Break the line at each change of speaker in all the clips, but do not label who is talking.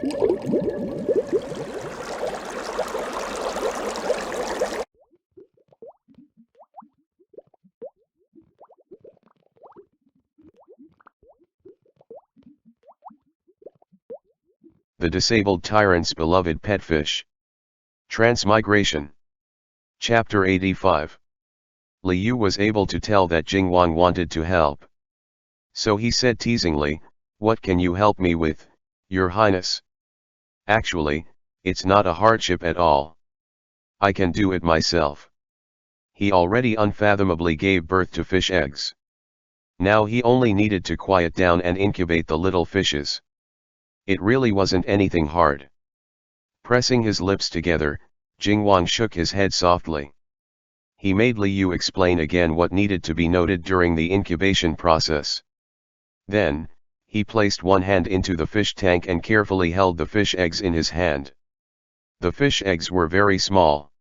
The disabled tyrant's beloved pet fish. Transmigration. Chapter 85. Liu was able to tell that Jingwang wanted to help. So he said teasingly, "What can you help me with, Your Highness? Actually, it's not a hardship at all. I can do it myself." He already unfathomably gave birth to fish eggs. Now he only needed to quiet down and incubate the little fishes. It really wasn't anything hard. Pressing his lips together, Jingwang shook his head softly. He made Liu explain again what needed to be noted during the incubation process. Then, he placed one hand into the fish tank and carefully held the fish eggs in his hand. The fish eggs were very small.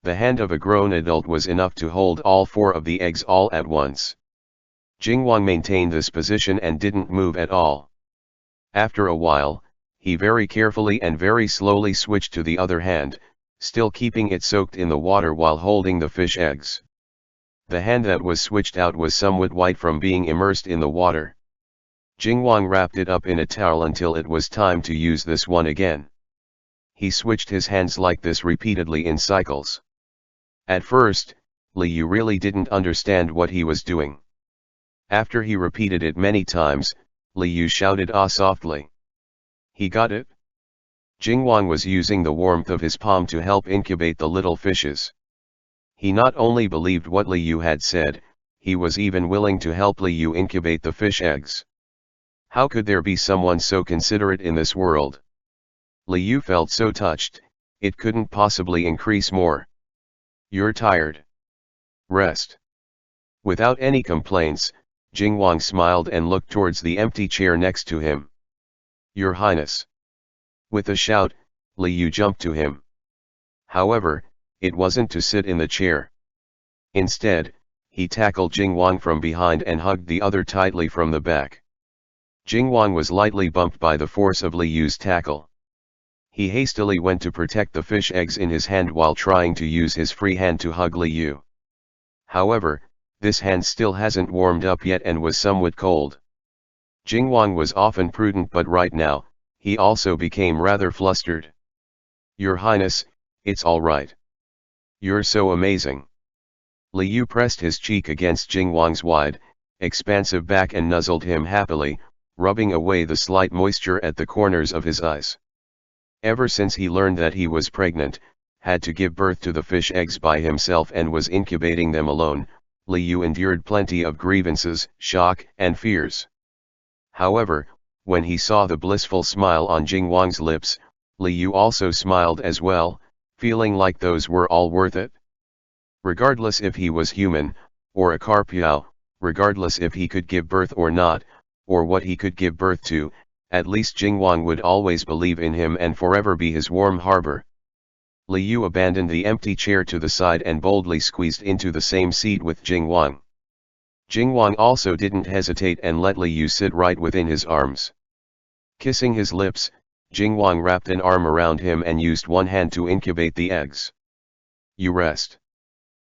The hand of a grown adult was enough to hold all 4 of the eggs all at once. Jingwang maintained this position and didn't move at all. After a while, he very carefully and very slowly switched to the other hand, still keeping it soaked in the water while holding the fish eggs. The hand that was switched out was somewhat white from being immersed in the water. Jingwang wrapped it up in a towel until it was time to use this one again. He switched his hands like this repeatedly in cycles. At first, Liu really didn't understand what he was doing. After he repeated it many times, Liu shouted "Ah" softly. He got it? Jingwang was using the warmth of his palm to help incubate the little fishes. He not only believed what Liu had said, he was even willing to help Liu incubate the fish eggs. How could there be someone so considerate in this world? Liu felt so touched, it couldn't possibly increase more. "You're tired. Rest." Without any complaints, Jingwang smiled and looked towards the empty chair next to him. "Your Highness." With a shout, Liu jumped to him. However, it wasn't to sit in the chair. Instead, he tackled Jingwang from behind and hugged the other tightly from the back. Jingwang was lightly bumped by the force of Liu's tackle. He hastily went to protect the fish eggs in his hand while trying to use his free hand to hug Liu. However, this hand still hasn't warmed up yet and was somewhat cold. Jingwang was often prudent, but right now, he also became rather flustered. "Your Highness, it's all right. You're so amazing." Liu pressed his cheek against Jingwang's wide, expansive back and nuzzled him happily, rubbing away the slight moisture at the corners of his eyes. Ever since he learned that he was pregnant, had to give birth to the fish eggs by himself and was incubating them alone, Liu endured plenty of grievances, shock, and fears. However, when he saw the blissful smile on Jingwang's lips, Liu also smiled as well, feeling like those were all worth it. Regardless if he was human, or a carpiao, regardless if he could give birth or not, or what he could give birth to, at least Jingwang would always believe in him and forever be his warm harbor. Liu abandoned the empty chair to the side and boldly squeezed into the same seat with Jingwang. Jingwang also didn't hesitate and let Liu sit right within his arms. Kissing his lips, Jingwang wrapped an arm around him and used one hand to incubate the eggs. "You rest."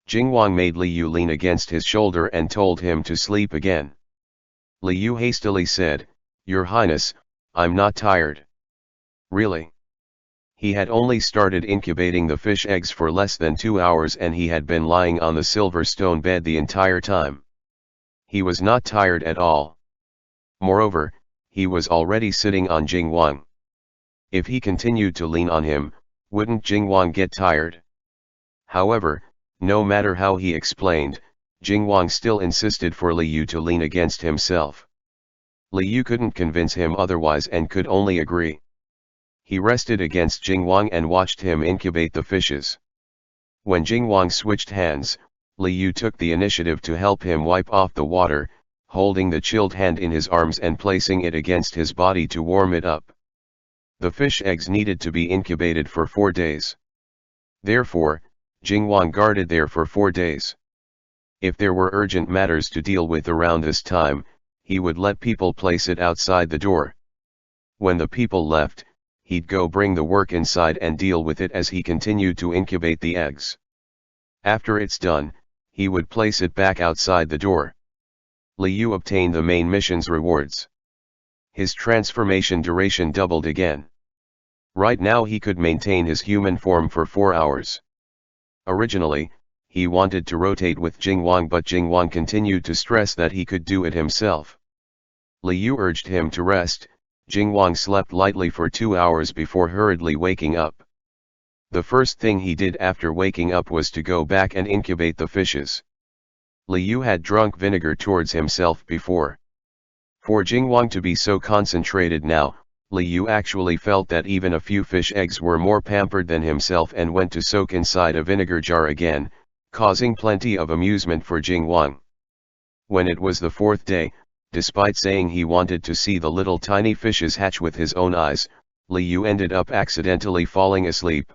Jingwang made Liu lean against his shoulder and told him to sleep again. Liu hastily said, "Your Highness, I'm not tired." "Really?" He had only started incubating the fish eggs for less than 2 hours and he had been lying on the silver stone bed the entire time. He was not tired at all. Moreover, he was already sitting on Jingwang. If he continued to lean on him, wouldn't Jingwang get tired? However, no matter how he explained, Jingwang still insisted for Liu to lean against himself. Liu couldn't convince him otherwise and could only agree. He rested against Jingwang and watched him incubate the fishes. When Jingwang switched hands, Liu took the initiative to help him wipe off the water, holding the chilled hand in his arms and placing it against his body to warm it up. The fish eggs needed to be incubated for 4 days. Therefore, Jingwang guarded there for 4 days. If there were urgent matters to deal with around this time, he would let people place it outside the door. When the people left, he'd go bring the work inside and deal with it as he continued to incubate the eggs. After it's done, he would place it back outside the door. Liu obtained the main mission's rewards. His transformation duration doubled again. Right now he could maintain his human form for 4 hours. Originally, he wanted to rotate with Jingwang, but Jingwang continued to stress that he could do it himself. Liu urged him to rest. Jingwang slept lightly for 2 hours before hurriedly waking up. The first thing he did after waking up was to go back and incubate the fishes. Liu had drunk vinegar towards himself before. For Jingwang to be so concentrated now, Liu actually felt that even a few fish eggs were more pampered than himself and went to soak inside a vinegar jar again, causing plenty of amusement for Jingwang. When it was the 4th day, despite saying he wanted to see the little tiny fishes hatch with his own eyes, Liu ended up accidentally falling asleep.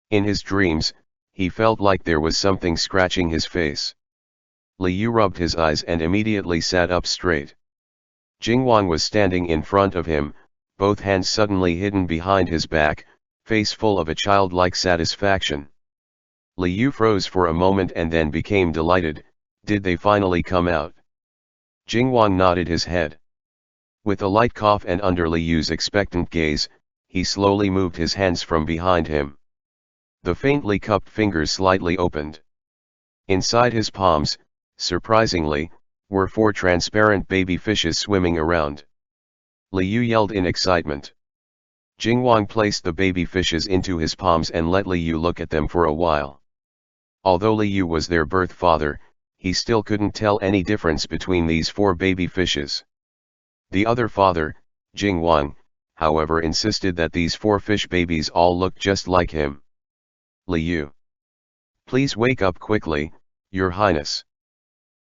In his dreams, he felt like there was something scratching his face. Liu rubbed his eyes and immediately sat up straight. Jingwang was standing in front of him, both hands suddenly hidden behind his back, face full of a childlike satisfaction. Liu froze for a moment and then became delighted. Did they finally come out? Jingwang nodded his head. With a light cough and under Liu's expectant gaze, he slowly moved his hands from behind him. The faintly cupped fingers slightly opened. Inside his palms, surprisingly, were 4 transparent baby fishes swimming around. Liu yelled in excitement. Jingwang placed the baby fishes into his palms and let Liu look at them for a while. Although Liu was their birth father, he still couldn't tell any difference between these 4 baby fishes. The other father, Jingwang, however, insisted that these 4 fish babies all looked just like him. Liu, please wake up quickly, Your Highness.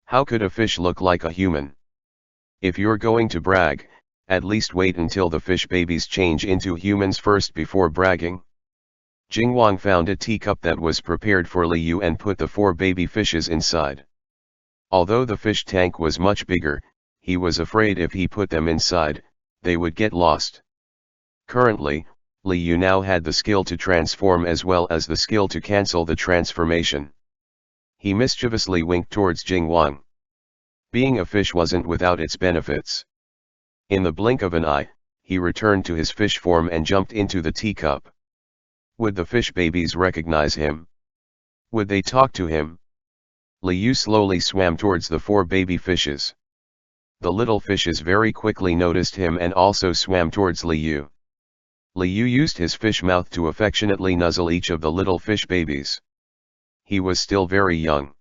How could a fish look like a human? If you're going to brag, at least wait until the fish babies change into humans first before bragging. Jingwang found a teacup that was prepared for Liu and put the 4 baby fishes inside. Although the fish tank was much bigger, he was afraid if he put them inside, they would get lost. Currently, Liu now had the skill to transform as well as the skill to cancel the transformation. He mischievously winked towards Jingwang. Being a fish wasn't without its benefits. In the blink of an eye, he returned to his fish form and jumped into the teacup. Would the fish babies recognize him? Would they talk to him? Liu slowly swam towards the 4 baby fishes. The little fishes very quickly noticed him and also swam towards Liu. Liu used his fish mouth to affectionately nuzzle each of the little fish babies. He was still very young.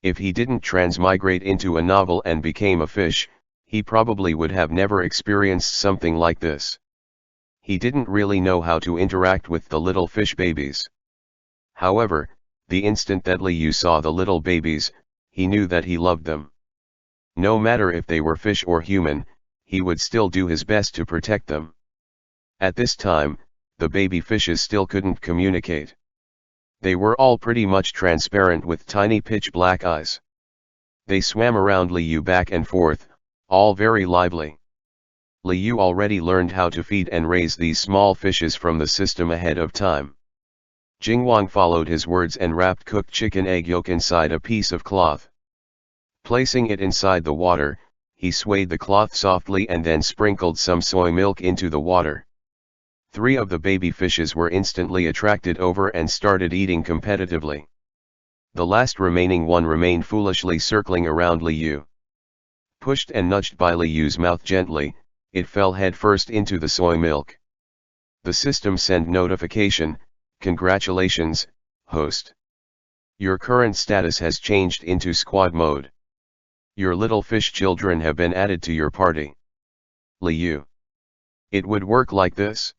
If he didn't transmigrate into a novel and became a fish, he probably would have never experienced something like this. He didn't really know how to interact with the little fish babies. However, the instant that Liu saw the little babies, he knew that he loved them. No matter if they were fish or human, he would still do his best to protect them. At this time, the baby fishes still couldn't communicate. They were all pretty much transparent with tiny pitch black eyes. They swam around Liu back and forth, all very lively. Liu already learned how to feed and raise these small fishes from the system ahead of time. Jingwang followed his words and wrapped cooked chicken egg yolk inside a piece of cloth. Placing it inside the water, he swayed the cloth softly and then sprinkled some soy milk into the water. 3 of the baby fishes were instantly attracted over and started eating competitively. The last remaining one remained foolishly circling around Liu. Pushed and nudged by Liu's mouth gently, it fell headfirst into the soy milk. The system sent notification, "Congratulations, host. Your current status has changed into squad mode. Your little fish children have been added to your party." Liu. It would work like this?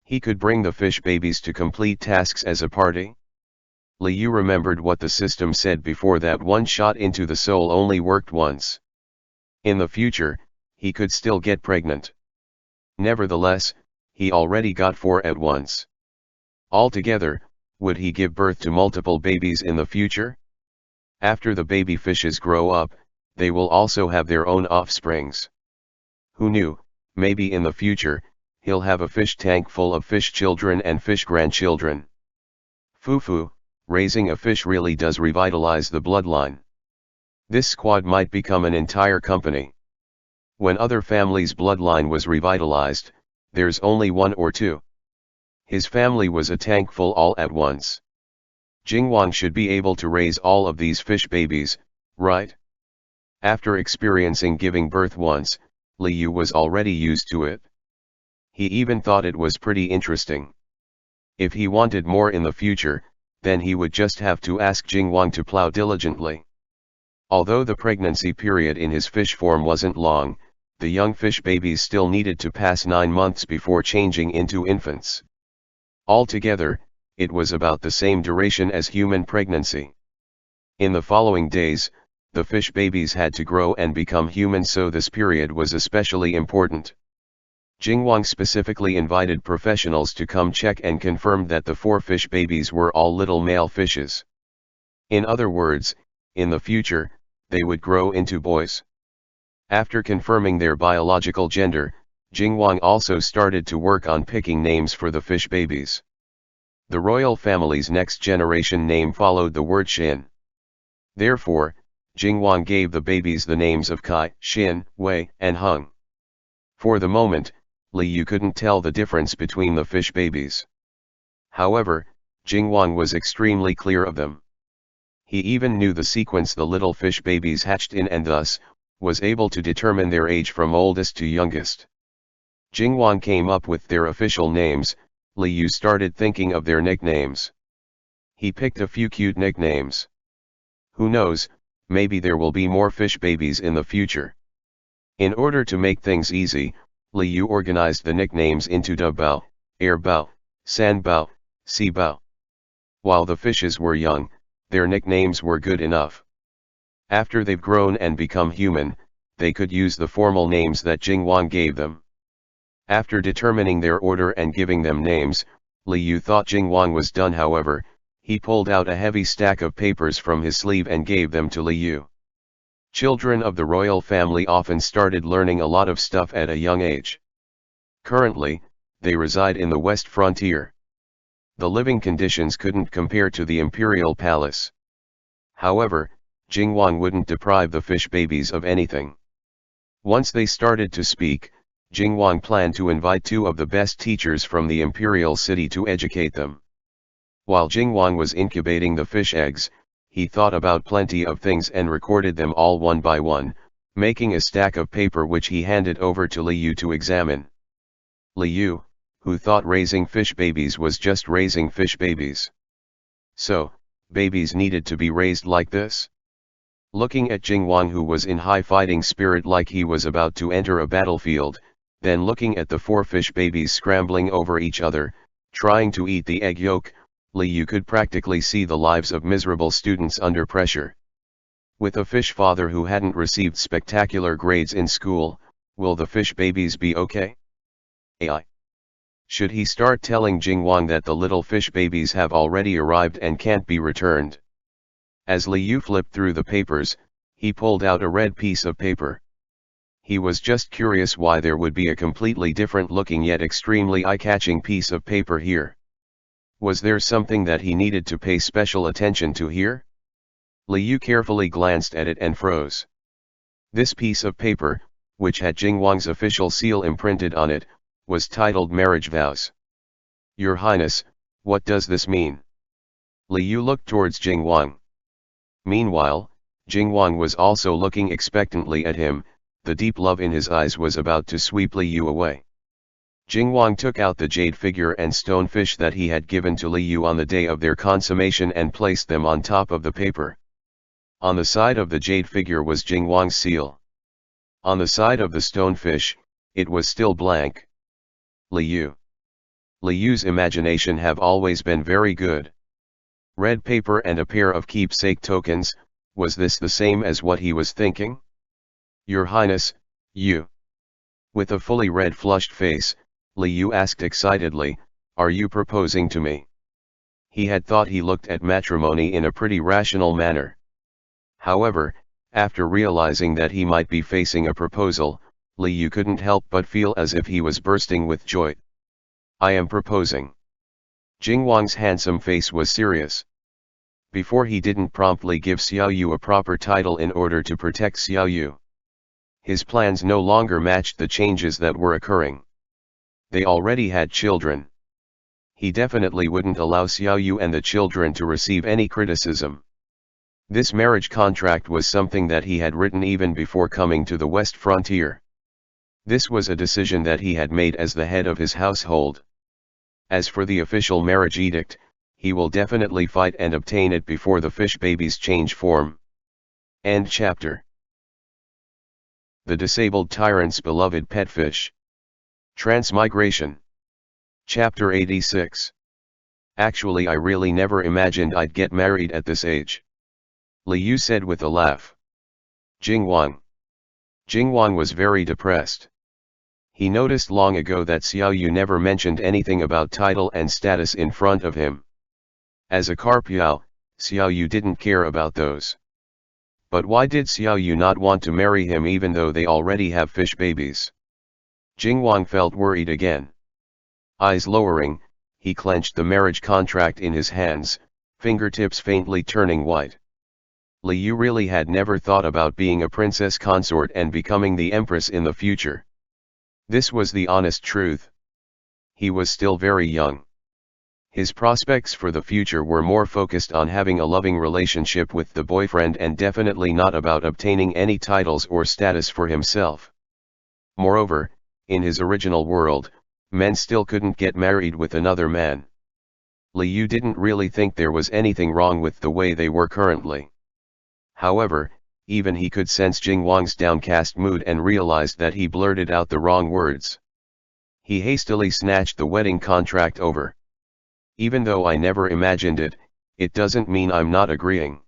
He could bring the fish babies to complete tasks as a party? Liu remembered what the system said before, that one shot into the soul only worked once. In the future, he could still get pregnant. Nevertheless, he already got 4 at once. Altogether, would he give birth to multiple babies in the future? After the baby fishes grow up, they will also have their own offsprings. Who knew, maybe in the future, he'll have a fish tank full of fish children and fish grandchildren. Fufu, raising a fish really does revitalize the bloodline. This squad might become an entire company. When other families' bloodline was revitalized, there's only one or two. His family was a tank full all at once. Jingwang should be able to raise all of these fish babies, right? After experiencing giving birth once, Li Yu was already used to it. He even thought it was pretty interesting. If he wanted more in the future, then he would just have to ask Jingwang to plow diligently. Although the pregnancy period in his fish form wasn't long, the young fish babies still needed to pass 9 months before changing into infants. Altogether, it was about the same duration as human pregnancy. In the following days, the fish babies had to grow and become human, so this period was especially important. Jingwang specifically invited professionals to come check and confirmed that the 4 fish babies were all little male fishes. In other words, in the future, they would grow into boys. After confirming their biological gender, Jingwang also started to work on picking names for the fish babies. The royal family's next generation name followed the word Xin. Therefore, Jingwang gave the babies the names of Kai, Xin, Wei, and Heng. For the moment, Li Yu couldn't tell the difference between the fish babies. However, Jingwang was extremely clear of them. He even knew the sequence the little fish babies hatched in and thus, was able to determine their age from oldest to youngest. Jingwang came up with their official names. Li Yu started thinking of their nicknames. He picked a few cute nicknames. Who knows, maybe there will be more fish babies in the future. In order to make things easy, Li Yu organized the nicknames into Da Bao, Air Bao, San Bao, Sea Bao. While the fishes were young, their nicknames were good enough. After they've grown and become human, they could use the formal names that Jingwang gave them. After determining their order and giving them names, Li Yu thought Jingwang was done. However, he pulled out a heavy stack of papers from his sleeve and gave them to Li Yu. Children of the royal family often started learning a lot of stuff at a young age. Currently, they reside in the West Frontier. The living conditions couldn't compare to the imperial palace. However, Jingwang wouldn't deprive the fish babies of anything. Once they started to speak, Jingwang planned to invite 2 of the best teachers from the imperial city to educate them. While Jingwang was incubating the fish eggs, he thought about plenty of things and recorded them all one by one, making a stack of paper which he handed over to Li Yu to examine. Li Yu, who thought raising fish babies was just raising fish babies. So, babies needed to be raised like this? Looking at Jingwang, who was in high fighting spirit like he was about to enter a battlefield, then looking at the 4 fish babies scrambling over each other, trying to eat the egg yolk, Li Yu could practically see the lives of miserable students under pressure. With a fish father who hadn't received spectacular grades in school, will the fish babies be okay? AI. Should he start telling Jingwang that the little fish babies have already arrived and can't be returned? As Li Yu flipped through the papers, he pulled out a red piece of paper. He was just curious why there would be a completely different looking yet extremely eye-catching piece of paper here. Was there something that he needed to pay special attention to here? Li Yu carefully glanced at it and froze. This piece of paper, which had Jingwang's official seal imprinted on it, was titled Marriage Vows. Your Highness, what does this mean? Li Yu looked towards Jingwang. Meanwhile, Jingwang was also looking expectantly at him. The deep love in his eyes was about to sweep Li Yu away. Jingwang took out the jade figure and stonefish that he had given to Li Yu on the day of their consummation and placed them on top of the paper. On the side of the jade figure was Jingwang's seal. On the side of the stonefish, it was still blank. Li Yu. Li Yu's imagination have always been very good. Red paper and a pair of keepsake tokens, was this the same as what he was thinking? Your Highness, you. With a fully red flushed face, Li Yu asked excitedly, are you proposing to me? He had thought he looked at matrimony in a pretty rational manner. However, after realizing that he might be facing a proposal, Li Yu couldn't help but feel as if he was bursting with joy. I am proposing. Jing Wang's handsome face was serious. Before he didn't promptly give Xiao Yu a proper title in order to protect Xiao Yu. His plans no longer matched the changes that were occurring. They already had children. He definitely wouldn't allow Xiao Yu and the children to receive any criticism. This marriage contract was something that he had written even before coming to the West Frontier. This was a decision that he had made as the head of his household. As for the official marriage edict, he will definitely fight and obtain it before the fish babies change form. End chapter. The disabled tyrant's beloved pet fish. Transmigration. Chapter 86. Actually, I really never imagined I'd get married at this age. Li Yu said with a laugh. Jing Wang was very depressed. He noticed long ago that Xiao Yu never mentioned anything about title and status in front of him. As a Carpiao, Xiao Yu didn't care about those. But why did Xiao Yu not want to marry him even though they already have fish babies? Jing Wang felt worried again. Eyes lowering, he clenched the marriage contract in his hands, fingertips faintly turning white. Li Yu really had never thought about being a princess consort and becoming the empress in the future. This was the honest truth. He was still very young. His prospects for the future were more focused on having a loving relationship with the boyfriend and definitely not about obtaining any titles or status for himself. Moreover, in his original world, men still couldn't get married with another man. Li Yu didn't really think there was anything wrong with the way they were currently. However, even he could sense Jing Wang's downcast mood and realized that he blurted out the wrong words. He hastily snatched the wedding contract over. Even though I never imagined it, it doesn't mean I'm not agreeing.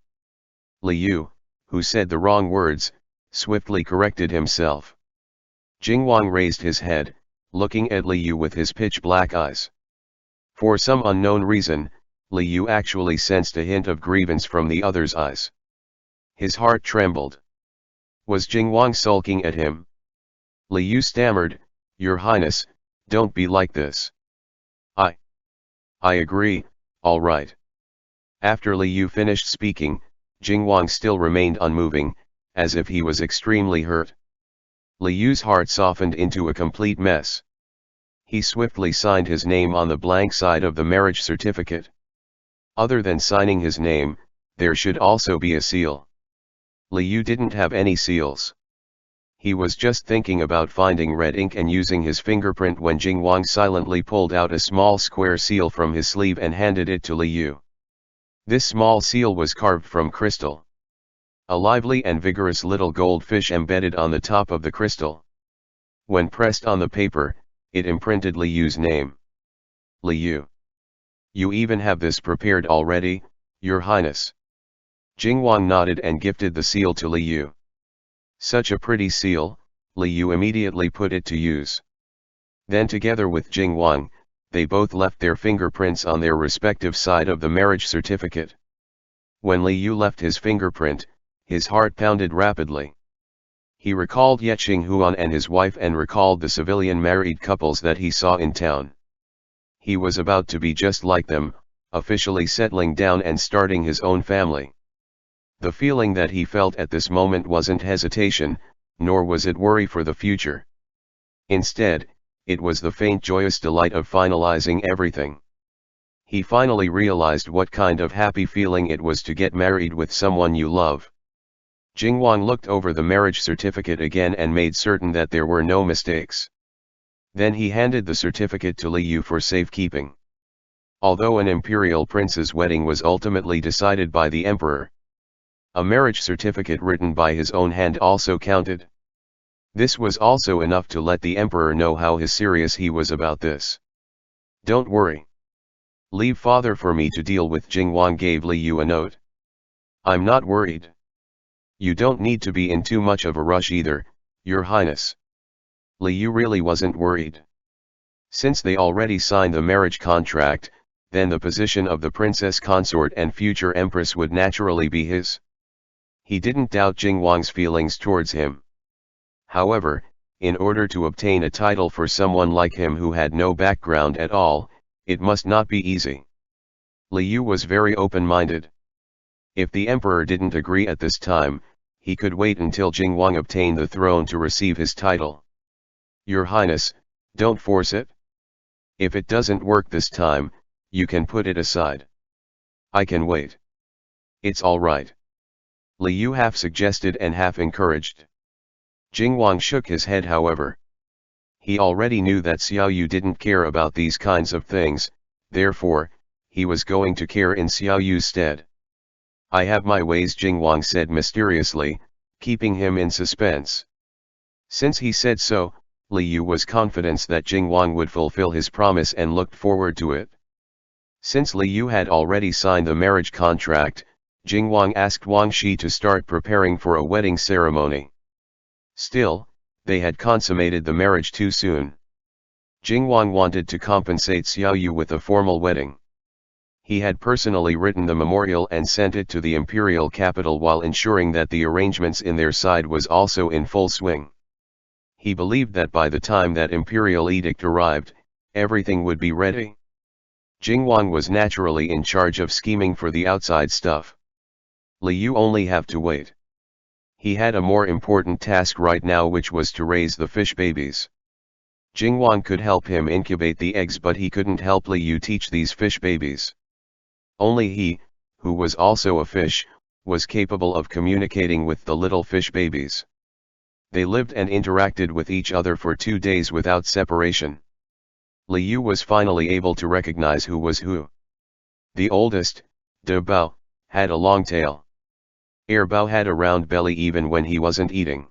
Li Yu, who said the wrong words, swiftly corrected himself. Jing Wang raised his head, looking at Li Yu with his pitch-black eyes. For some unknown reason, Li Yu actually sensed a hint of grievance from the other's eyes. His heart trembled. Was Jing Wang sulking at him? Li Yu stammered, "Your Highness, don't be like this." I agree, all right." After Li Yu finished speaking, Jing Wang still remained unmoving, as if he was extremely hurt. Li Yu's heart softened into a complete mess. He swiftly signed his name on the blank side of the marriage certificate. Other than signing his name, there should also be a seal. Li Yu didn't have any seals. He was just thinking about finding red ink and using his fingerprint when Jing Wang silently pulled out a small square seal from his sleeve and handed it to Li Yu. This small seal was carved from crystal. A lively and vigorous little goldfish embedded on the top of the crystal. When pressed on the paper, it imprinted Li Yu's name. Li Yu. You even have this prepared already, Your Highness. Jing Wang nodded and gifted the seal to Li Yu. Such a pretty seal, Li Yu immediately put it to use. Then together with Jing Wang, they both left their fingerprints on their respective side of the marriage certificate. When Li Yu left his fingerprint, his heart pounded rapidly. He recalled Ye Qinghuan and his wife and recalled the civilian married couples that he saw in town. He was about to be just like them, officially settling down and starting his own family. The feeling that he felt at this moment wasn't hesitation, nor was it worry for the future. Instead, it was the faint joyous delight of finalizing everything. He finally realized what kind of happy feeling it was to get married with someone you love. Jing Wang looked over the marriage certificate again and made certain that there were no mistakes. Then he handed the certificate to Li Yu for safekeeping. Although an imperial prince's wedding was ultimately decided by the emperor, a marriage certificate written by his own hand also counted. This was also enough to let the emperor know how serious he was about this. Don't worry. Leave father for me to deal with. Jing Wang gave Li Yu a note. I'm not worried. You don't need to be in too much of a rush either, Your Highness. Li Yu really wasn't worried. Since they already signed the marriage contract, then the position of the princess consort and future empress would naturally be his. He didn't doubt Jing Wang's feelings towards him. However, in order to obtain a title for someone like him who had no background at all, it must not be easy. Liu was very open-minded. If the emperor didn't agree at this time, he could wait until Jingwang obtained the throne to receive his title. Your Highness, don't force it. If it doesn't work this time, you can put it aside. I can wait. It's all right. Liu half suggested and half encouraged. Jingwang shook his head however. He already knew that Xiaoyu didn't care about these kinds of things, therefore, he was going to care in Xiaoyu's stead. I have my ways, Jingwang said mysteriously, keeping him in suspense. Since he said so, Liu was confident that Jingwang would fulfill his promise and looked forward to it. Since Liu had already signed the marriage contract, Jingwang asked Wang Shi to start preparing for a wedding ceremony. Still, they had consummated the marriage too soon. Jingwang wanted to compensate Xiaoyu with a formal wedding. He had personally written the memorial and sent it to the imperial capital while ensuring that the arrangements in their side was also in full swing. He believed that by the time that imperial edict arrived, everything would be ready. Jingwang was naturally in charge of scheming for the outside stuff. Liu only have to wait. He had a more important task right now, which was to raise the fish babies. Jingwang could help him incubate the eggs, but he couldn't help Liu teach these fish babies. Only he, who was also a fish, was capable of communicating with the little fish babies. They lived and interacted with each other for 2 days without separation. Liu was finally able to recognize who was who. The oldest, De Bao, had a long tail. Er Bao had a round belly even when he wasn't eating.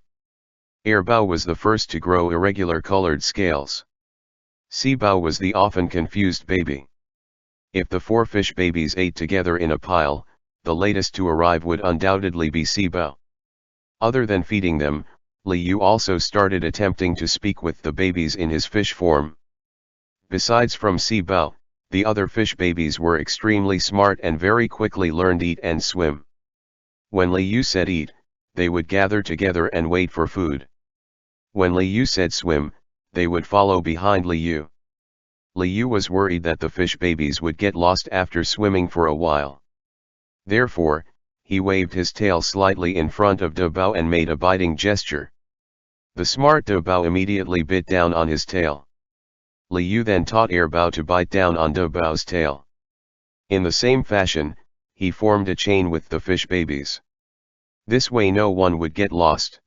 Er Bao was the first to grow irregular colored scales. Si Bao was the often confused baby. If the 4 fish babies ate together in a pile, the latest to arrive would undoubtedly be Si Bao. Other than feeding them, Liu also started attempting to speak with the babies in his fish form. Besides from Si Bao, the other fish babies were extremely smart and very quickly learned eat and swim. When Liu said eat, they would gather together and wait for food. When Liu said swim, they would follow behind Liu. Liu was worried that the fish babies would get lost after swimming for a while. Therefore, he waved his tail slightly in front of De Bao and made a biting gesture. The smart De Bao immediately bit down on his tail. Liu then taught Er Bao to bite down on De Bao's tail. In the same fashion, he formed a chain with the fish babies. This way no one would get lost.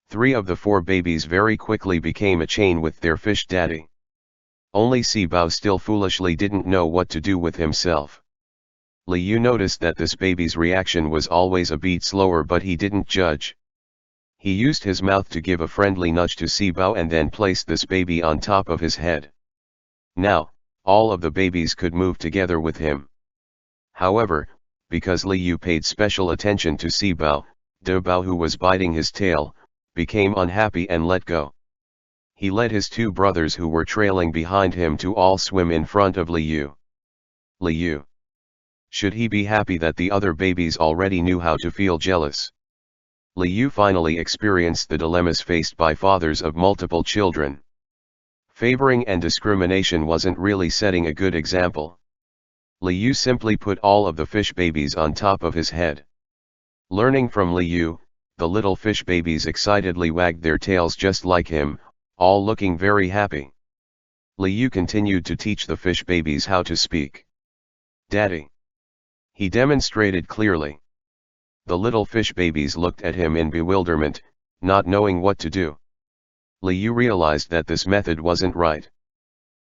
3 of the 4 babies very quickly became a chain with their fish daddy. Only Si Bao still foolishly didn't know what to do with himself. Liu noticed that this baby's reaction was always a beat slower, but he didn't judge. He used his mouth to give a friendly nudge to Si Bao and then placed this baby on top of his head. Now, all of the babies could move together with him. However, because Liu paid special attention to Si Bao, De Bao, who was biting his tail, became unhappy and let go. He led his 2 brothers who were trailing behind him to all swim in front of Liu. Liu. Should he be happy that the other babies already knew how to feel jealous? Liu finally experienced the dilemmas faced by fathers of multiple children. Favoring and discrimination wasn't really setting a good example. Liu simply put all of the fish babies on top of his head. Learning from Liu, the little fish babies excitedly wagged their tails just like him, all looking very happy. Liu continued to teach the fish babies how to speak. Daddy. He demonstrated clearly. The little fish babies looked at him in bewilderment, not knowing what to do. Liu realized that this method wasn't right.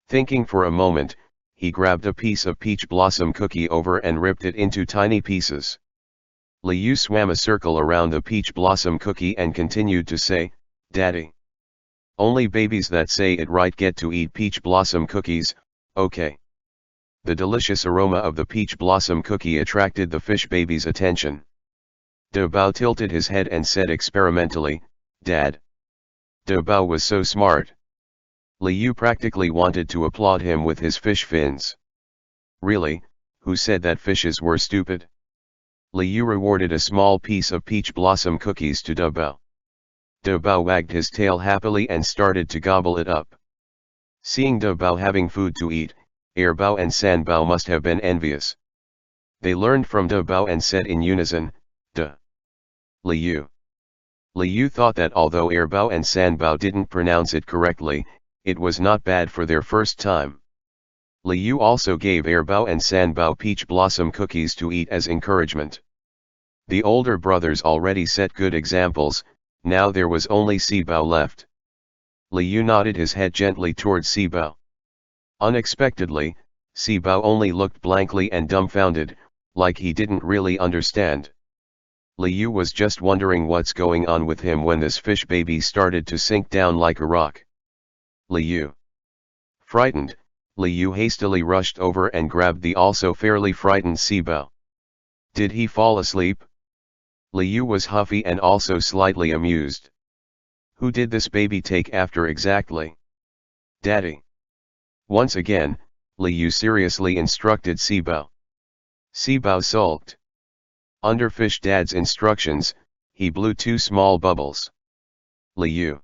Thinking for a moment, he grabbed a piece of peach blossom cookie over and ripped it into tiny pieces. Liu swam a circle around the peach blossom cookie and continued to say, Daddy. Only babies that say it right get to eat peach blossom cookies, okay. The delicious aroma of the peach blossom cookie attracted the fish baby's attention. De Bao tilted his head and said experimentally, Dad. De Bao was so smart. Liu practically wanted to applaud him with his fish fins. Really, who said that fishes were stupid? Liu rewarded a small piece of peach blossom cookies to De Bao. De Bao wagged his tail happily and started to gobble it up. Seeing De Bao having food to eat, Air Bao and San Bao must have been envious. They learned from De Bao and said in unison, De Liu. Liu thought that although Air Bao and San Bao didn't pronounce it correctly, it was not bad for their first time. Liu also gave Air Bao and San Bao peach blossom cookies to eat as encouragement. The older brothers already set good examples, now there was only Si Bao left. Liu nodded his head gently towards Si Bao. Unexpectedly, Si Bao only looked blankly and dumbfounded, like he didn't really understand. Liu was just wondering what's going on with him when this fish baby started to sink down like a rock. Liu. Frightened, Liu hastily rushed over and grabbed the also fairly frightened Si Bao. Did he fall asleep? Liu was huffy and also slightly amused. Who did this baby take after exactly? Daddy. Once again, Liu seriously instructed Si Bao. Si Bao sulked. Under Fish Dad's instructions, he blew 2 small bubbles. Liu.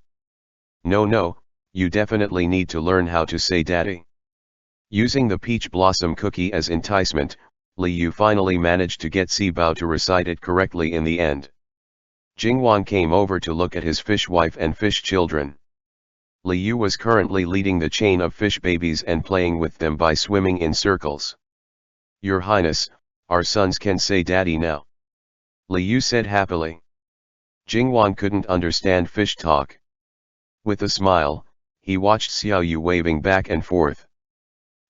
No, you definitely need to learn how to say daddy. Using the peach blossom cookie as enticement, Liu finally managed to get Si Bao to recite it correctly in the end. Jingwang came over to look at his fish wife and fish children. Liu was currently leading the chain of fish babies and playing with them by swimming in circles. Your Highness, our sons can say daddy now. Liu said happily. Jingwang couldn't understand fish talk. With a smile, he watched Xiaoyu waving back and forth.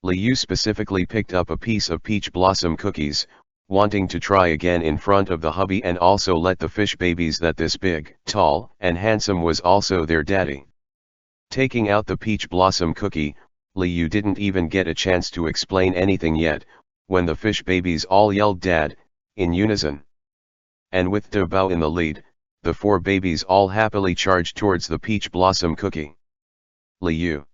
Liu specifically picked up a piece of peach blossom cookies, wanting to try again in front of the hubby and also let the fish babies that this big, tall, and handsome was also their daddy. Taking out the peach blossom cookie, Liu didn't even get a chance to explain anything yet, when the fish babies all yelled dad, in unison. And with De Bao in the lead, the 4 babies all happily charged towards the peach blossom cookie. Liu.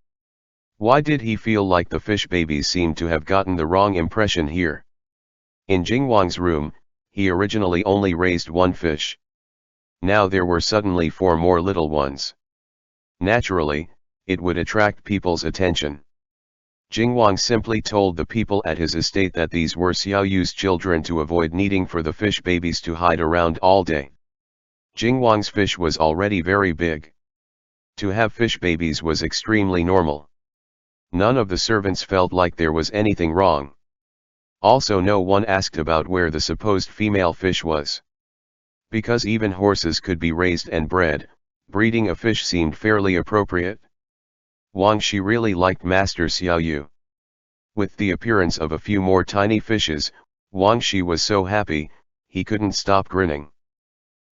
Why did he feel like the fish babies seemed to have gotten the wrong impression here? In Jingwang's room, he originally only raised 1 fish. Now there were suddenly 4 more little ones. Naturally, it would attract people's attention. Jingwang simply told the people at his estate that these were Xiaoyu's children to avoid needing for the fish babies to hide around all day. Jingwang's fish was already very big. To have fish babies was extremely normal. None of the servants felt like there was anything wrong. Also no one asked about where the supposed female fish was. Because even horses could be raised and bred, breeding a fish seemed fairly appropriate. Wang Shi really liked Master Xiaoyu. With the appearance of a few more tiny fishes, Wang Shi was so happy, he couldn't stop grinning.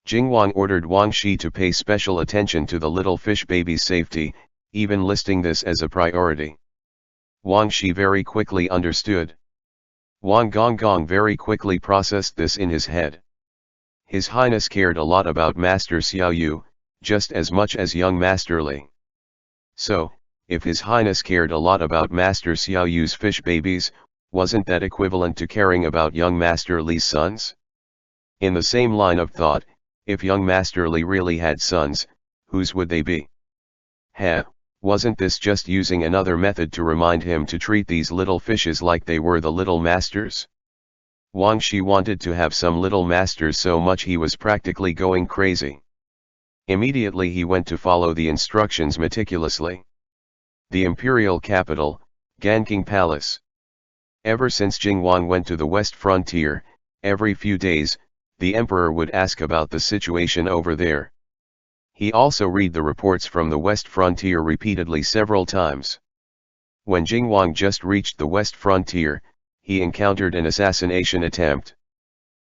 Jingwang ordered Wang Shi to pay special attention to the little fish baby's safety, even listing this as a priority. Wang Shi very quickly understood. Wang Gonggong very quickly processed this in his head. His Highness cared a lot about Master Xiaoyu, just as much as young Master Li. So, if His Highness cared a lot about Master Xiaoyu's fish babies, wasn't that equivalent to caring about young Master Li's sons? In the same line of thought, if young Master Li really had sons, whose would they be? Wasn't this just using another method to remind him to treat these little fishes like they were the little masters? Wang Shi wanted to have some little masters so much he was practically going crazy. Immediately he went to follow the instructions meticulously. The imperial capital, Ganking Palace. Ever since Jingwang went to the west frontier, every few days, the emperor would ask about the situation over there. He also read the reports from the west frontier repeatedly several times. When Jingwang just reached the west frontier, he encountered an assassination attempt.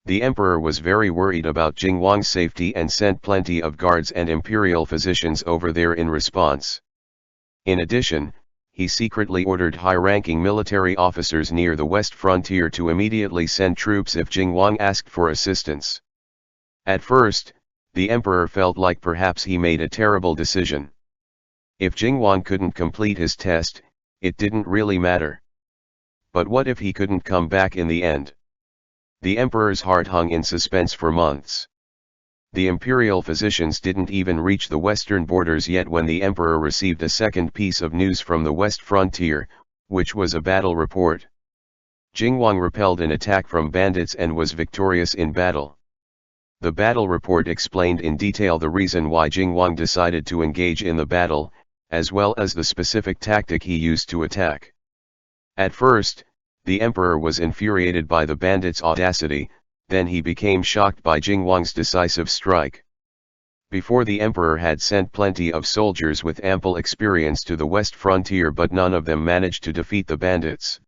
The emperor was very worried about Jingwang's safety and sent plenty of guards and imperial physicians over there in response. In addition, he secretly ordered high-ranking military officers near the west frontier to immediately send troops if Jingwang asked for assistance. At first, the emperor felt like perhaps he made a terrible decision. If Jingwang couldn't complete his test, it didn't really matter. But what if he couldn't come back in the end? The emperor's heart hung in suspense for months. The imperial physicians didn't even reach the western borders yet when the emperor received a second piece of news from the west frontier, which was a battle report. Jingwang repelled an attack from bandits and was victorious in battle. The battle report explained in detail the reason why Jingwang decided to engage in the battle, as well as the specific tactic he used to attack. At first, the emperor was infuriated by the bandits' audacity, then he became shocked by Jingwang's decisive strike. Before, the emperor had sent plenty of soldiers with ample experience to the west frontier, but none of them managed to defeat the bandits.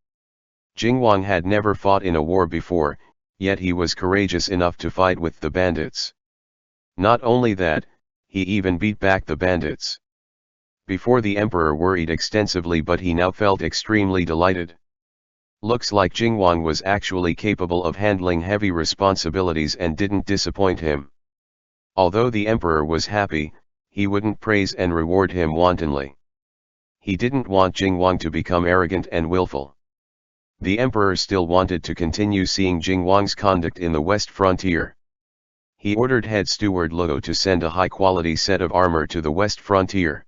Jingwang had never fought in a war before, yet he was courageous enough to fight with the bandits. Not only that, he even beat back the bandits. Before, the emperor worried extensively, but he now felt extremely delighted. Looks like Jingwang was actually capable of handling heavy responsibilities and didn't disappoint him. Although the emperor was happy, he wouldn't praise and reward him wantonly. He didn't want Jingwang to become arrogant and willful. The emperor still wanted to continue seeing Jingwang's conduct in the west frontier. He ordered head steward Luo to send a high-quality set of armor to the west frontier.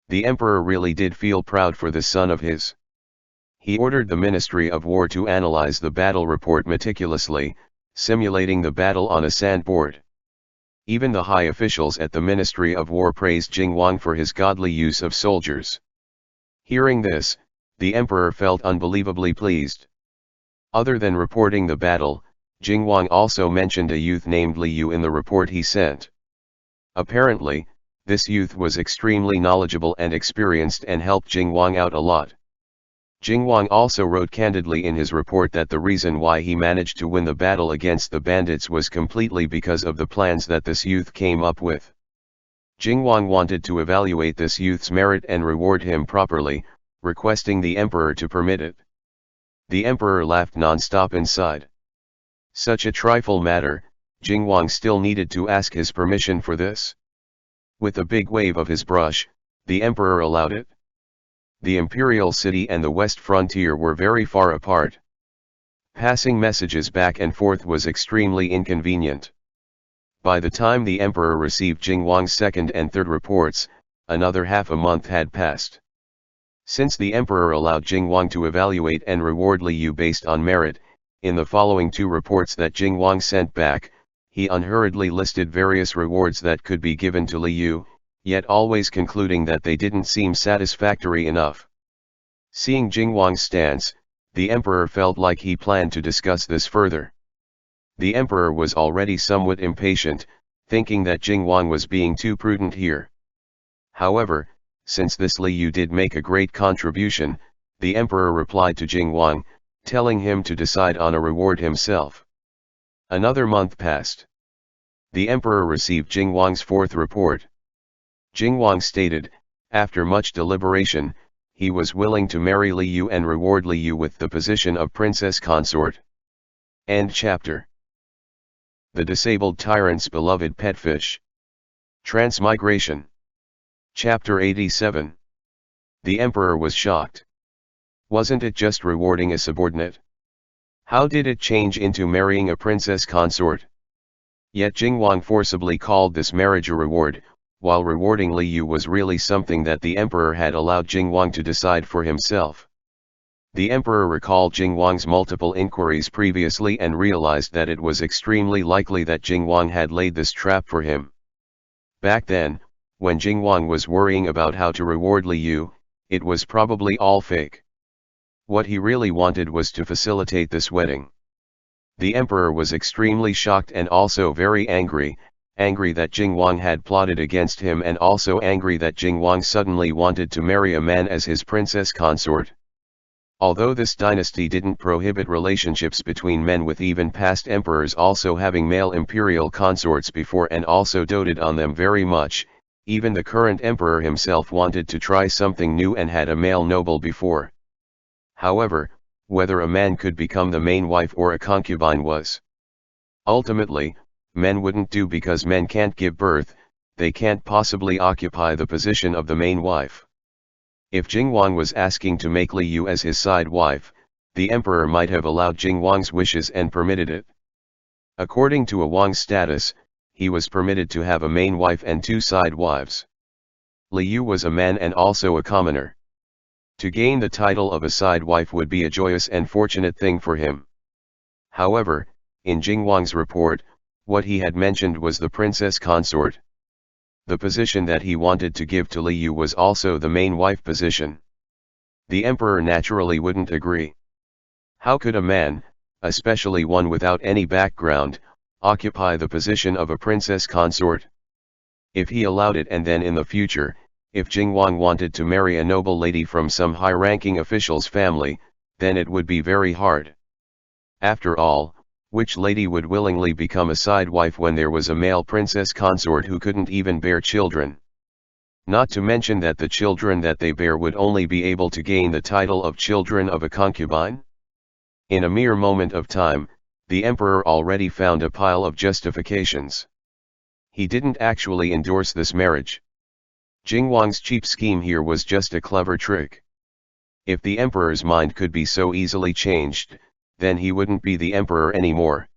The emperor really did feel proud for this son of his. He ordered the Ministry of War to analyze the battle report meticulously, simulating the battle on a sandboard. Even the high officials at the Ministry of War praised Jingwang for his godly use of soldiers. Hearing this, the emperor felt unbelievably pleased. Other than reporting the battle, Jingwang also mentioned a youth named Liu in the report he sent. Apparently, this youth was extremely knowledgeable and experienced and helped Jingwang out a lot. Jingwang also wrote candidly in his report that the reason why he managed to win the battle against the bandits was completely because of the plans that this youth came up with. Jingwang wanted to evaluate this youth's merit and reward him properly, requesting the emperor to permit it. The emperor laughed non-stop inside. Such a trifle matter, Jingwang still needed to ask his permission for this. With a big wave of his brush, the emperor allowed it. The imperial city and the west frontier were very far apart. Passing messages back and forth was extremely inconvenient. By the time the emperor received Jingwang's second and third reports, another half a month had passed. Since the emperor allowed Jingwang to evaluate and reward Liu based on merit, in the following two reports that Jingwang sent back, he unhurriedly listed various rewards that could be given to Liu, yet always concluding that they didn't seem satisfactory enough. Seeing Jingwang's stance, the emperor felt like he planned to discuss this further. The emperor was already somewhat impatient, thinking that Jingwang was being too prudent here. However, since this Liu did make a great contribution, the emperor replied to Jingwang, telling him to decide on a reward himself. Another month passed. The emperor received Jingwang's fourth report. Jingwang stated, after much deliberation, he was willing to marry Liu and reward Liu with the position of princess consort. End chapter. The disabled tyrant's beloved pet fish. Transmigration. Chapter 87. The emperor was shocked. Wasn't it just rewarding a subordinate? How did it change into marrying a princess consort? Yet Jingwang forcibly called this marriage a reward, while rewarding Liu was really something that the emperor had allowed Jingwang to decide for himself. The emperor recalled Jingwang's multiple inquiries previously and realized that it was extremely likely that Jingwang had laid this trap for him. Back then, when Jingwang was worrying about how to reward Liu, it was probably all fake. What he really wanted was to facilitate this wedding. The emperor was extremely shocked and also very angry that Jingwang had plotted against him, and also angry that Jingwang suddenly wanted to marry a man as his princess consort. Although this dynasty didn't prohibit relationships between men, with even past emperors also having male imperial consorts before and also doted on them very much, even the current emperor himself wanted to try something new and had a male noble before. However, whether a man could become the main wife or a concubine was ultimately, men wouldn't do, because men can't give birth, they can't possibly occupy the position of the main wife. If Jingwang was asking to make Liu as his side wife, the emperor might have allowed Jingwang's wishes and permitted it. According to a Wang's status, he was permitted to have a main wife and 2 side wives. Li Yu was a man and also a commoner. To gain the title of a side wife would be a joyous and fortunate thing for him. However, in Jing Wang's report, what he had mentioned was the princess consort. The position that he wanted to give to Li Yu was also the main wife position. The emperor naturally wouldn't agree. How could a man, especially one without any background, occupy the position of a princess consort? If he allowed it, and then in the future, if Jing Wang wanted to marry a noble lady from some high-ranking official's family, then it would be very hard. After all, which lady would willingly become a side wife when there was a male princess consort who couldn't even bear children? Not to mention that the children that they bear would only be able to gain the title of children of a concubine? In a mere moment of time, the emperor already found a pile of justifications. He didn't actually endorse this marriage. Jing Wang's cheap scheme here was just a clever trick. If the emperor's mind could be so easily changed, then he wouldn't be the emperor anymore.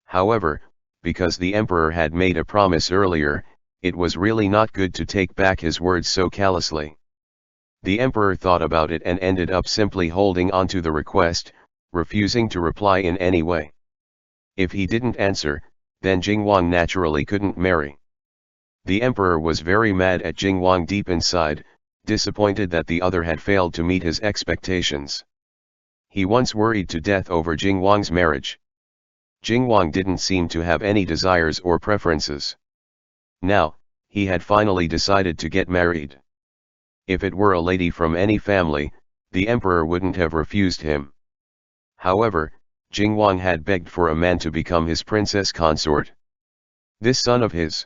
However, because the emperor had made a promise earlier, it was really not good to take back his words so callously. The emperor thought about it and ended up simply holding on to the request, refusing to reply in any way. If he didn't answer, then Jing Wang naturally couldn't marry. The emperor was very mad at Jing Wang deep inside, disappointed that the other had failed to meet his expectations. He once worried to death over Jing Wang's marriage. Jing Wang didn't seem to have any desires or preferences. Now, he had finally decided to get married. If it were a lady from any family, the emperor wouldn't have refused him. However, Jing Wang had begged for a man to become his princess consort. This son of his.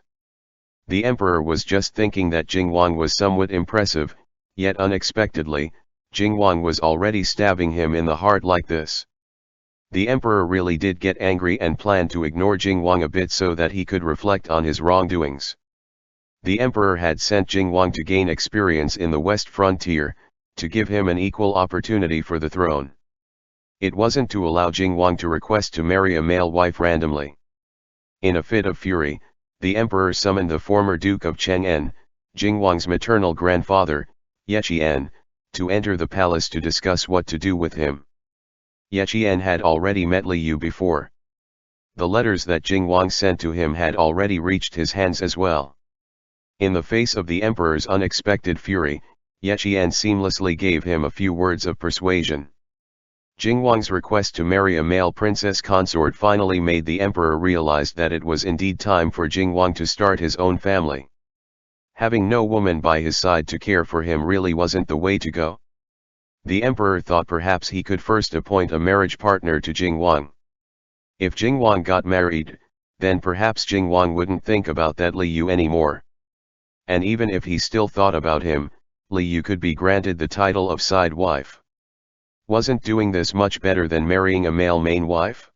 The emperor was just thinking that Jing Wang was somewhat impressive, yet unexpectedly, Jing Wang was already stabbing him in the heart like this. The emperor really did get angry and planned to ignore Jing Wang a bit so that he could reflect on his wrongdoings. The emperor had sent Jing Wang to gain experience in the west frontier, to give him an equal opportunity for the throne. It wasn't to allow Jing Wang to request to marry a male wife randomly. In a fit of fury, the emperor summoned the former Duke of Cheng'an, Jing Wang's maternal grandfather, Xuěshān, to enter the palace to discuss what to do with him. Xuěshān had already met Li Yu before. The letters that Jing Wang sent to him had already reached his hands as well. In the face of the emperor's unexpected fury, Xuěshān seamlessly gave him a few words of persuasion. Jing Wang's request to marry a male princess consort finally made the emperor realize that it was indeed time for Jing Wang to start his own family. Having no woman by his side to care for him really wasn't the way to go. The emperor thought perhaps he could first appoint a marriage partner to Jing Wang. If Jing Wang got married, then perhaps Jing Wang wouldn't think about that Li Yu anymore. And even if he still thought about him, Li Yu could be granted the title of side wife. Wasn't doing this much better than marrying a male main wife?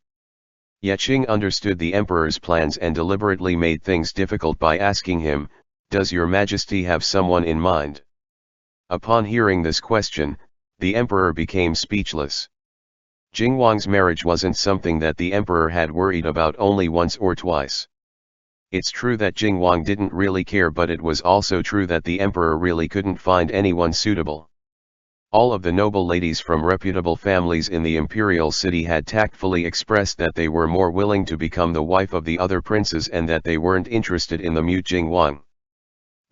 Xuěshān understood the emperor's plans and deliberately made things difficult by asking him, "Does your majesty have someone in mind?" Upon hearing this question, the emperor became speechless. Jing Wang's marriage wasn't something that the emperor had worried about only once or twice. It's true that Jing Wang didn't really care, but it was also true that the emperor really couldn't find anyone suitable. All of the noble ladies from reputable families in the imperial city had tactfully expressed that they were more willing to become the wife of the other princes and that they weren't interested in the mute Jing Wang.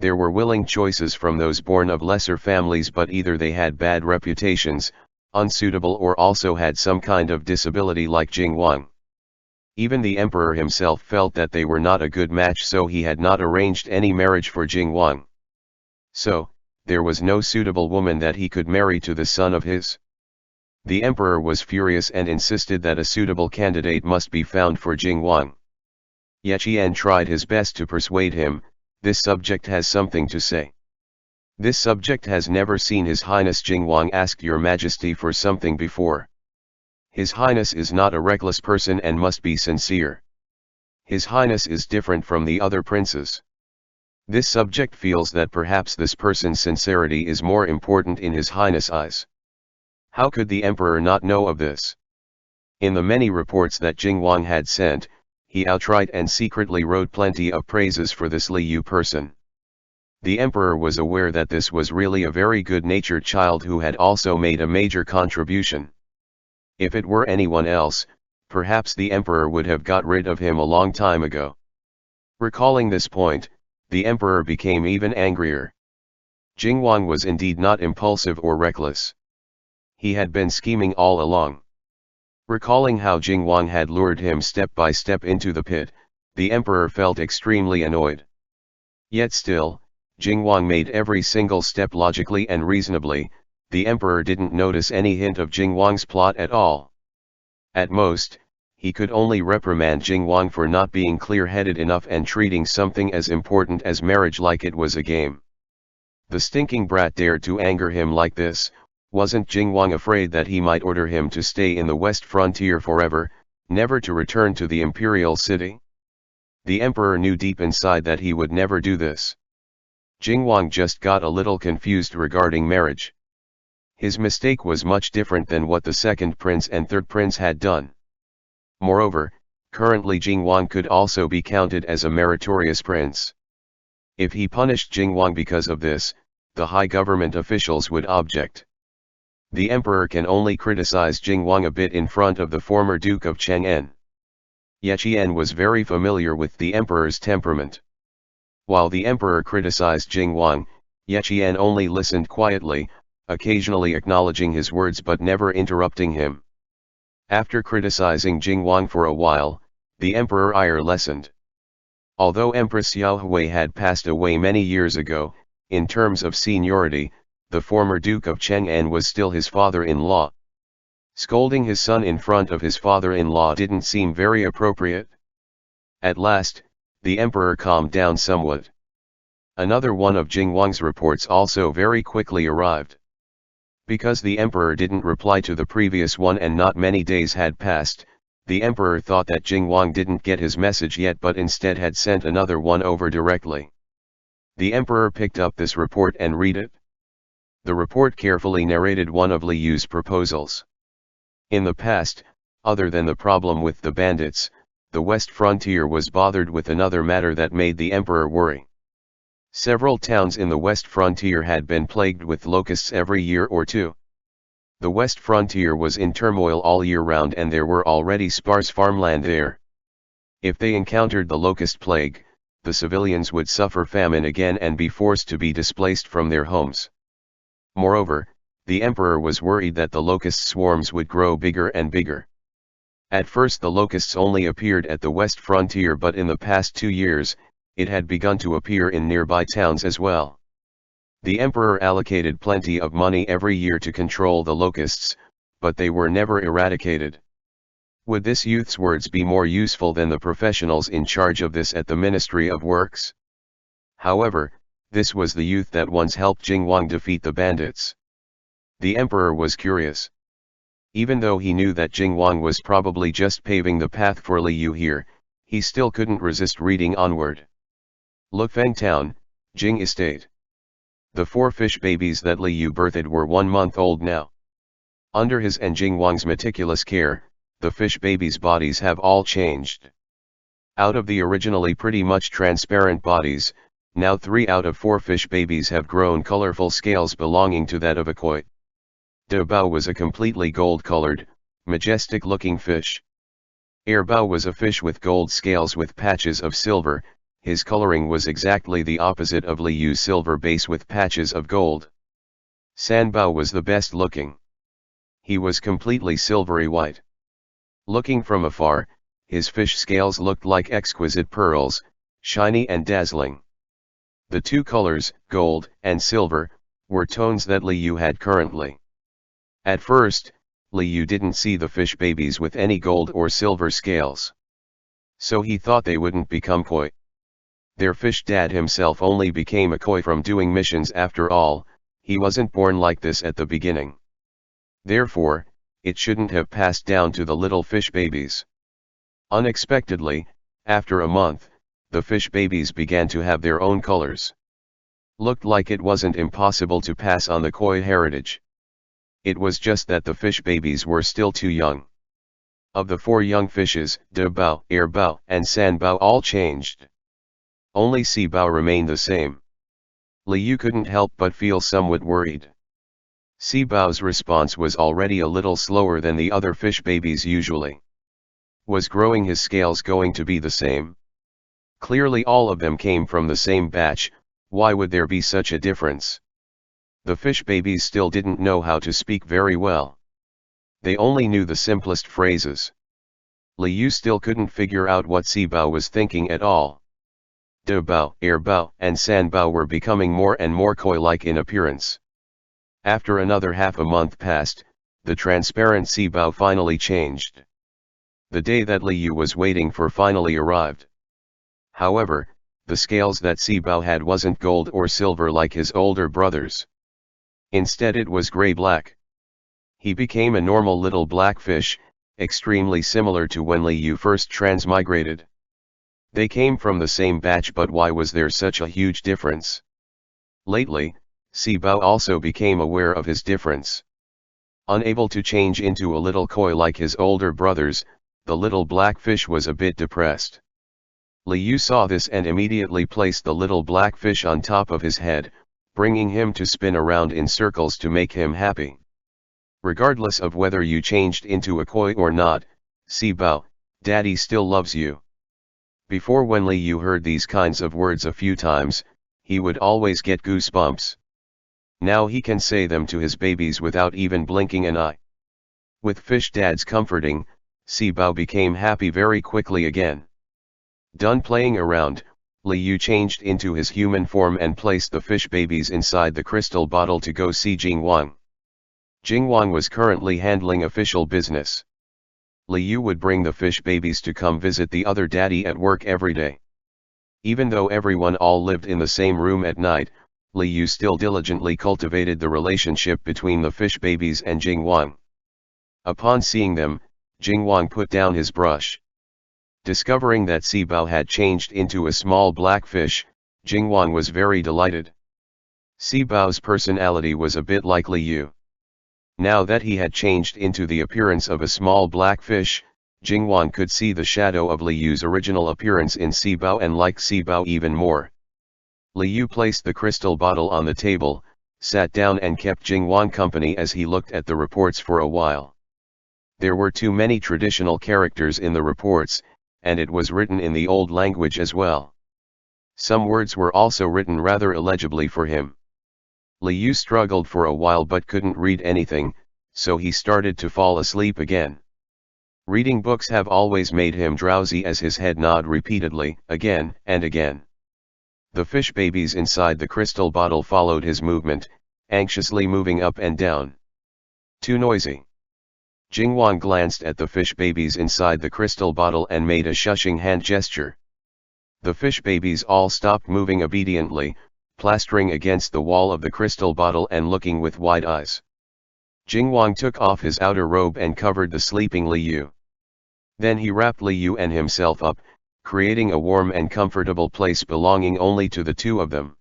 There were willing choices from those born of lesser families, but either they had bad reputations, unsuitable, or also had some kind of disability like Jing Wang. Even the emperor himself felt that they were not a good match, so he had not arranged any marriage for Jing Wang. So, there was no suitable woman that he could marry to the son of his. The emperor was furious and insisted that a suitable candidate must be found for Jing Wang. Xuěshān tried his best to persuade him, "This subject has something to say. This subject has never seen His Highness Jing Wang ask your majesty for something before. His Highness is not a reckless person and must be sincere. His Highness is different from the other princes. This subject feels that perhaps this person's sincerity is more important in His Highness' eyes." How could the emperor not know of this? In the many reports that Jing Wang had sent, he outright and secretly wrote plenty of praises for this Liu person. The emperor was aware that this was really a very good-natured child who had also made a major contribution. If it were anyone else, perhaps the emperor would have got rid of him a long time ago. Recalling this point, the emperor became even angrier. Jingwang was indeed not impulsive or reckless. He had been scheming all along. Recalling how Jingwang had lured him step by step into the pit, the emperor felt extremely annoyed. Yet still, Jingwang made every single step logically and reasonably. The emperor didn't notice any hint of Jingwang's plot at all. At most, he could only reprimand Jingwang for not being clear-headed enough and treating something as important as marriage like it was a game. The stinking brat dared to anger him like this. Wasn't Jingwang afraid that he might order him to stay in the west frontier forever, never to return to the imperial city? The emperor knew deep inside that he would never do this. Jingwang just got a little confused regarding marriage. His mistake was much different than what the second prince and third prince had done. Moreover, currently Jingwang could also be counted as a meritorious prince. If he punished Jingwang because of this, the high government officials would object. The emperor can only criticize Jingwang a bit in front of the former Duke of Chang'an. Xuěshān was very familiar with the emperor's temperament. While the emperor criticized Jingwang, Xuěshān only listened quietly, occasionally acknowledging his words but never interrupting him. After criticizing Jingwang for a while, the emperor's ire lessened. Although Empress Xiaohui had passed away many years ago, in terms of seniority, the former Duke of Chang'an was still his father-in-law. Scolding his son in front of his father-in-law didn't seem very appropriate. At last, the emperor calmed down somewhat. Another one of Jingwang's reports also very quickly arrived. Because the emperor didn't reply to the previous one and not many days had passed, the emperor thought that Jingwang didn't get his message yet but instead had sent another one over directly. The emperor picked up this report and read it. The report carefully narrated one of Liu's proposals. In the past, other than the problem with the bandits, the west frontier was bothered with another matter that made the emperor worry. Several towns in the west frontier had been plagued with locusts every year or two. The west frontier was in turmoil all year round and there were already sparse farmland there. If they encountered the locust plague, the civilians would suffer famine again and be forced to be displaced from their homes. Moreover, the emperor was worried that the locust swarms would grow bigger and bigger. At first the locusts only appeared at the west frontier, but in the past 2 years, it had begun to appear in nearby towns as well. The emperor allocated plenty of money every year to control the locusts, but they were never eradicated. Would this youth's words be more useful than the professionals in charge of this at the Ministry of Works? However, this was the youth that once helped Jingwang defeat the bandits. The emperor was curious. Even though he knew that Jingwang was probably just paving the path for Liu here, he still couldn't resist reading onward. Lufeng Town, Jing Estate. The 4 fish babies that Liu birthed were 1 month old now. Under his and Jingwang's meticulous care, the fish babies' bodies have all changed. Out of the originally pretty much transparent bodies, now 3 out of 4 fish babies have grown colorful scales belonging to that of a koi. De Bao was a completely gold-colored, majestic-looking fish. Er Bao was a fish with gold scales with patches of silver. His coloring was exactly the opposite of Liu's silver base with patches of gold. San Bao was the best looking. He was completely silvery white. Looking from afar, his fish scales looked like exquisite pearls, shiny and dazzling. The 2 colors, gold and silver, were tones that Liu had currently. At first, Liu didn't see the fish babies with any gold or silver scales. So he thought they wouldn't become koi. Their fish dad himself only became a koi from doing missions after all. He wasn't born like this at the beginning. Therefore, it shouldn't have passed down to the little fish babies. Unexpectedly, after a month, the fish babies began to have their own colors. Looked like it wasn't impossible to pass on the koi heritage. It was just that the fish babies were still too young. Of the 4 young fishes, de bao, air bao, and san bao all changed. Only si bao remained the same. Liu couldn't help but feel somewhat worried. Si bao's response was already a little slower than the other fish babies usually. Was growing his scales going to be the same? Clearly all of them came from the same batch, why would there be such a difference? The fish babies still didn't know how to speak very well. They only knew the simplest phrases. Liu still couldn't figure out what si bao was thinking at all. De bao, air bao, and san bao were becoming more and more koi-like in appearance. After another half a month passed, the transparent si bao finally changed. The day that Liu was waiting for finally arrived. However, the scales that si bao had wasn't gold or silver like his older brothers. Instead it was gray-black. He became a normal little black fish, extremely similar to when Liu first transmigrated. They came from the same batch, but why was there such a huge difference? Lately, si bao also became aware of his difference. Unable to change into a little koi like his older brothers, the little black fish was a bit depressed. Liu saw this and immediately placed the little black fish on top of his head, bringing him to spin around in circles to make him happy. Regardless of whether you changed into a koi or not, si bao, Daddy still loves you. Before, when Liu heard these kinds of words a few times, he would always get goosebumps. Now he can say them to his babies without even blinking an eye. With fish dads comforting, si bao became happy very quickly again. Done playing around, Liu changed into his human form and placed the fish babies inside the crystal bottle to go see Jingwang. Jingwang was currently handling official business. Liu would bring the fish babies to come visit the other daddy at work every day. Even though everyone all lived in the same room at night, Liu still diligently cultivated the relationship between the fish babies and Jingwang. Upon seeing them, Jingwang put down his brush. Discovering that si bao had changed into a small black fish, Jingwang was very delighted. Si bao's personality was a bit like Liu. Now that he had changed into the appearance of a small black fish, Jingwang could see the shadow of Liu's original appearance in si bao and liked si bao even more. Liu placed the crystal bottle on the table, sat down and kept Jingwang company as he looked at the reports for a while. There were too many traditional characters in the reports, and it was written in the old language as well. Some words were also written rather illegibly for him. Liu struggled for a while but couldn't read anything, so he started to fall asleep again. Reading books have always made him drowsy as his head nodded repeatedly, again and again. The fish babies inside the crystal bottle followed his movement, anxiously moving up and down. Too noisy. Jingwang glanced at the fish babies inside the crystal bottle and made a shushing hand gesture. The fish babies all stopped moving obediently, plastering against the wall of the crystal bottle and looking with wide eyes. Jingwang took off his outer robe and covered the sleeping Liu. Then he wrapped Liu and himself up, creating a warm and comfortable place belonging only to the two of them.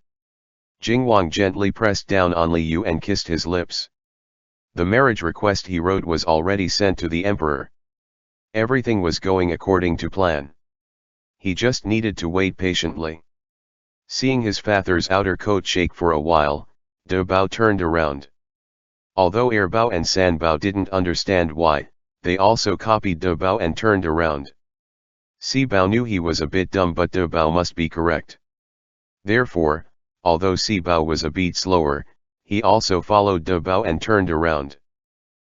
Jingwang gently pressed down on Liu and kissed his lips. The marriage request he wrote was already sent to the emperor. Everything was going according to plan. He just needed to wait patiently. Seeing his father's outer coat shake for a while, De Bao turned around. Although Air Bao and San Bao didn't understand why, they also copied De Bao and turned around. Si Bao knew he was a bit dumb, but De Bao must be correct. Therefore, although Si Bao was a bit slower, he also followed De Bao and turned around.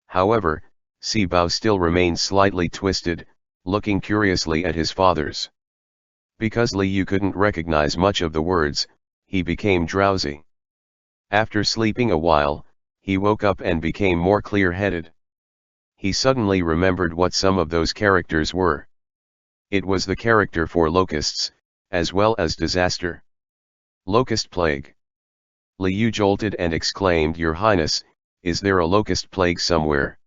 However, Si Bao still remained slightly twisted, looking curiously at his father's. Because Liu couldn't recognize much of the words, he became drowsy. After sleeping a while, he woke up and became more clear-headed. He suddenly remembered what some of those characters were. It was the character for locusts, as well as disaster. Locust plague. Liu jolted and exclaimed, "Your Highness, is there a locust plague somewhere?"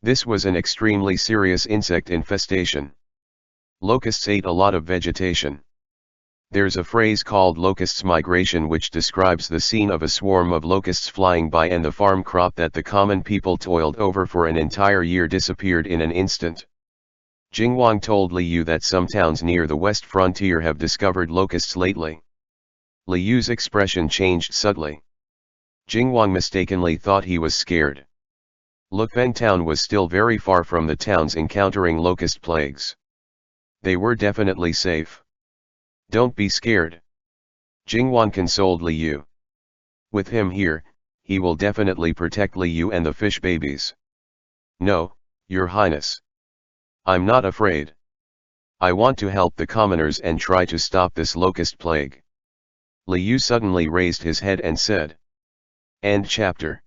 This was an extremely serious insect infestation. Locusts ate a lot of vegetation. There's a phrase called locusts migration which describes the scene of a swarm of locusts flying by and the farm crop that the common people toiled over for an entire year disappeared in an instant. Jingwang told Liu that some towns near the west frontier have discovered locusts lately. Liu's expression changed subtly. Jingwang mistakenly thought he was scared. Lufeng town was still very far from the towns encountering locust plagues. They were definitely safe. Don't be scared. Jingwang consoled Liu. With him here, he will definitely protect Liu and the fish babies. No, Your Highness. I'm not afraid. I want to help the commoners and try to stop this locust plague. Liu suddenly raised his head and said. End chapter.